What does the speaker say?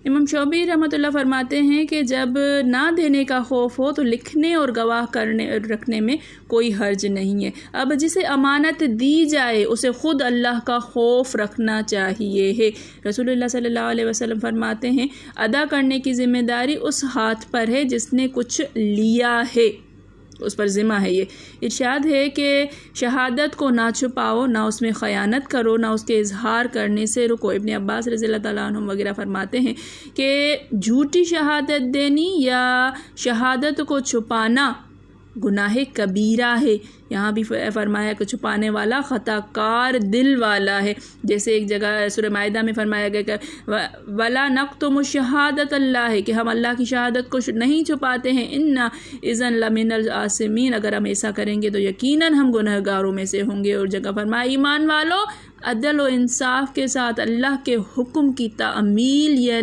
امام شعبی رحمۃ اللہ فرماتے ہیں کہ جب نہ دینے کا خوف ہو تو لکھنے اور گواہ رکھنے میں کوئی حرج نہیں ہے۔ اب جسے امانت دی جائے اسے خود اللہ کا خوف رکھنا چاہیے ہے۔ رسول اللہ صلی اللہ علیہ وسلم فرماتے ہیں ادا کرنے کی ذمہ داری اس ہاتھ پر ہے جس نے کچھ لیا ہے، اس پر ذمہ ہے۔ یہ ارشاد ہے کہ شہادت کو نہ چھپاؤ، نہ اس میں خیانت کرو، نہ اس کے اظہار کرنے سے رکو۔ ابن عباس رضی اللہ تعالیٰ عنہ وغیرہ فرماتے ہیں کہ جھوٹی شہادت دینی یا شہادت کو چھپانا گناہ کبیرہ ہے۔ یہاں بھی فرمایا کہ چھپانے والا خطا کار دل والا ہے، جیسے ایک جگہ سورہ مائدہ میں فرمایا گیا کہ وَلَا نَكْتُمُ الشَّهَادَةَ اللہ ہے کہ ہم اللہ کی شہادت کو نہیں چھپاتے ہیں، اِنَّا إِذًا لَمِنَ الْآثِمِينَ اگر ہم ایسا کریں گے تو یقیناً ہم گنہگاروں میں سے ہوں گے۔ اور جگہ فرمایا ایمان والو عدل و انصاف کے ساتھ اللہ کے حکم کی تعمیل